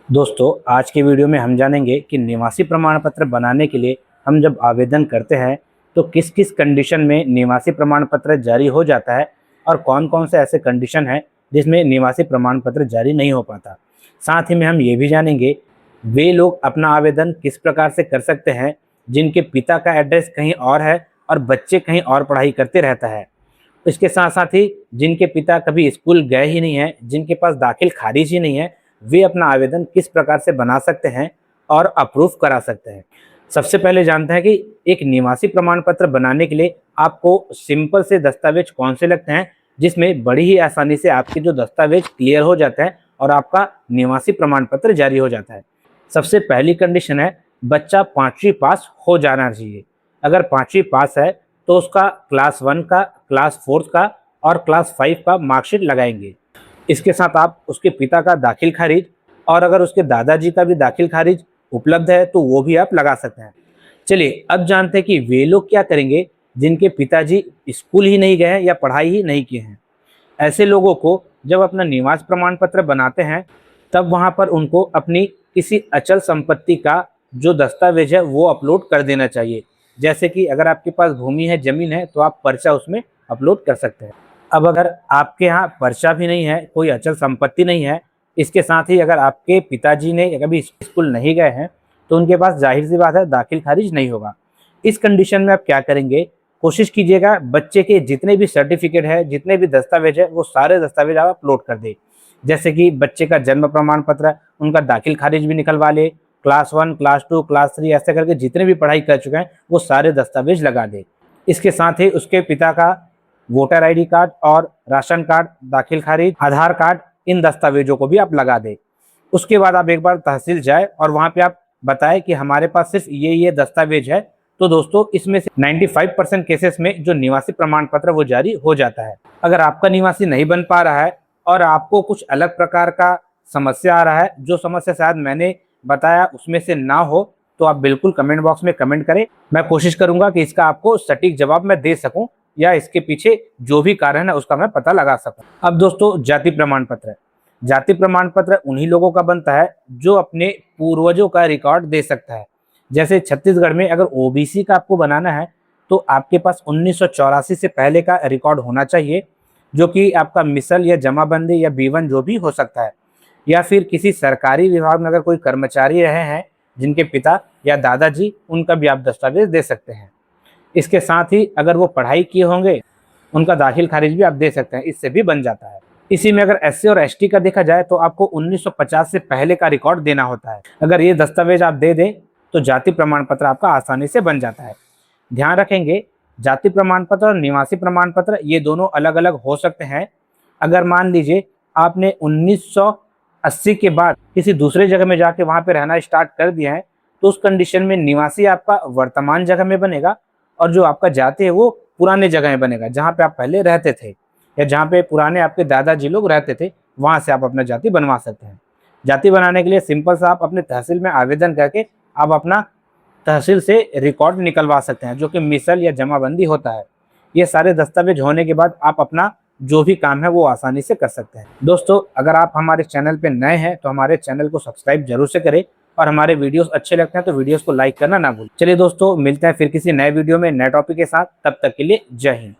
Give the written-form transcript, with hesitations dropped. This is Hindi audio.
दोस्तों, आज के वीडियो में हम जानेंगे कि निवासी प्रमाण पत्र बनाने के लिए हम जब आवेदन करते हैं तो किस किस कंडीशन में निवासी प्रमाण पत्र जारी हो जाता है और कौन कौन से ऐसे कंडीशन हैं जिसमें निवासी प्रमाण पत्र जारी नहीं हो पाता। साथ ही में हम ये भी जानेंगे वे लोग अपना आवेदन किस प्रकार से कर सकते हैं जिनके पिता का एड्रेस कहीं और है और बच्चे कहीं और पढ़ाई करते रहता है। इसके साथ साथ ही जिनके पिता कभी स्कूल गए ही नहीं हैं, जिनके पास दाखिल खारिज ही नहीं है, वे अपना आवेदन किस प्रकार से बना सकते हैं और अप्रूव करा सकते हैं। सबसे पहले जानते हैं कि एक निवासी प्रमाण पत्र बनाने के लिए आपको सिंपल से दस्तावेज कौन से लगते हैं जिसमें बड़ी ही आसानी से आपके जो दस्तावेज क्लियर हो जाते हैं और आपका निवासी प्रमाण पत्र जारी हो जाता है। सबसे पहली कंडीशन है बच्चा 5वीं पास हो जाना चाहिए। अगर 5वीं पास है तो उसका क्लास 1 का, क्लास 4 का और क्लास 5 का मार्कशीट लगाएंगे। इसके साथ आप उसके पिता का दाखिल खारिज और अगर उसके दादाजी का भी दाखिल खारिज उपलब्ध है तो वो भी आप लगा सकते हैं। चलिए अब जानते हैं कि वे लोग क्या करेंगे जिनके पिताजी स्कूल ही नहीं गए हैं या पढ़ाई ही नहीं किए हैं। ऐसे लोगों को जब अपना निवास प्रमाण पत्र बनाते हैं तब वहाँ पर उनको अपनी किसी अचल संपत्ति का जो दस्तावेज है वो अपलोड कर देना चाहिए। जैसे कि अगर आपके पास भूमि है, जमीन है, तो आप पर्चा उसमें अपलोड कर सकते हैं। अब अगर आपके यहाँ पर्चा भी नहीं है, कोई अचल संपत्ति नहीं है, इसके साथ ही अगर आपके पिताजी ने कभी स्कूल नहीं गए हैं तो उनके पास जाहिर सी बात है दाखिल खारिज नहीं होगा। इस कंडीशन में आप क्या करेंगे, कोशिश कीजिएगा बच्चे के जितने भी सर्टिफिकेट है, जितने भी दस्तावेज है, वो सारे दस्तावेज आप अपलोड कर दें। जैसे कि बच्चे का जन्म प्रमाण पत्र, उनका दाखिल खारिज भी निकलवा ले, क्लास 1, क्लास 2, क्लास 3 ऐसे करके जितने भी पढ़ाई कर चुके हैं वो सारे दस्तावेज लगा दे। इसके साथ ही उसके पिता का वोटर आईडी कार्ड और राशन कार्ड, दाखिल खारिज, आधार कार्ड, इन दस्तावेजों को भी आप लगा दें। उसके बाद आप एक बार तहसील जाए और वहाँ पे आप बताएं कि हमारे पास सिर्फ ये दस्तावेज है। तो दोस्तों इसमें से 95% केसेस में जो निवासी प्रमाण पत्र वो जारी हो जाता है। अगर आपका निवासी नहीं बन पा रहा है और आपको कुछ अलग प्रकार का समस्या आ रहा है, जो समस्या शायद मैंने बताया उसमें से ना हो, तो आप बिल्कुल कमेंट बॉक्स में कमेंट करें। मैं कोशिश करूंगा कि इसका आपको सटीक जवाब मैं दे सकूं या इसके पीछे जो भी कारण है उसका मैं पता लगा सकूं। अब दोस्तों जाति प्रमाण पत्र, जाति प्रमाण पत्र उन्हीं लोगों का बनता है जो अपने पूर्वजों का रिकॉर्ड दे सकता है। जैसे छत्तीसगढ़ में अगर ओबीसी का आपको बनाना है तो आपके पास 1984 से पहले का रिकॉर्ड होना चाहिए, जो कि आपका मिसल या जमाबंदी या B1 जो भी हो सकता है। या फिर किसी सरकारी विभाग में अगर कोई कर्मचारी रहे हैं जिनके पिता या दादाजी, उनका भी आप दस्तावेज दे सकते हैं। इसके साथ ही अगर वो पढ़ाई किए होंगे उनका दाखिल खारिज भी आप दे सकते हैं, इससे भी बन जाता है। इसी में अगर SC और ST का देखा जाए तो आपको 1950 से पहले का रिकॉर्ड देना होता है। अगर ये दस्तावेज आप दे दें तो जाति प्रमाण पत्र आपका आसानी से बन जाता है। ध्यान रखेंगे जाति प्रमाण पत्र और निवासी प्रमाण पत्र ये दोनों अलग अलग हो सकते हैं। अगर मान लीजिए आपने 1980 के बाद किसी दूसरे जगह में जाके वहाँ पे रहना स्टार्ट कर दिया है तो उस कंडीशन में निवासी आपका वर्तमान जगह में बनेगा और जो आपका जाति है वो पुराने जगह में बनेगा, जहाँ पे आप पहले रहते थे या जहाँ पे पुराने आपके दादाजी लोग रहते थे, वहाँ से आप अपना जाति बनवा सकते हैं। जाति बनाने के लिए सिंपल सा आप अपने तहसील में आवेदन करके आप अपना तहसील से रिकॉर्ड निकलवा सकते हैं, जो कि मिसल या जमाबंदी होता है। ये सारे दस्तावेज होने के बाद आप अपना जो भी काम है वो आसानी से कर सकते हैं। दोस्तों अगर आप हमारे चैनल पे नए हैं तो हमारे चैनल को सब्सक्राइब जरूर से करें और हमारे वीडियोस अच्छे लगते हैं तो वीडियोस को लाइक करना ना भूलें। चलिए दोस्तों मिलते हैं फिर किसी नए वीडियो में नए टॉपिक के साथ, तब तक के लिए जय हिंद।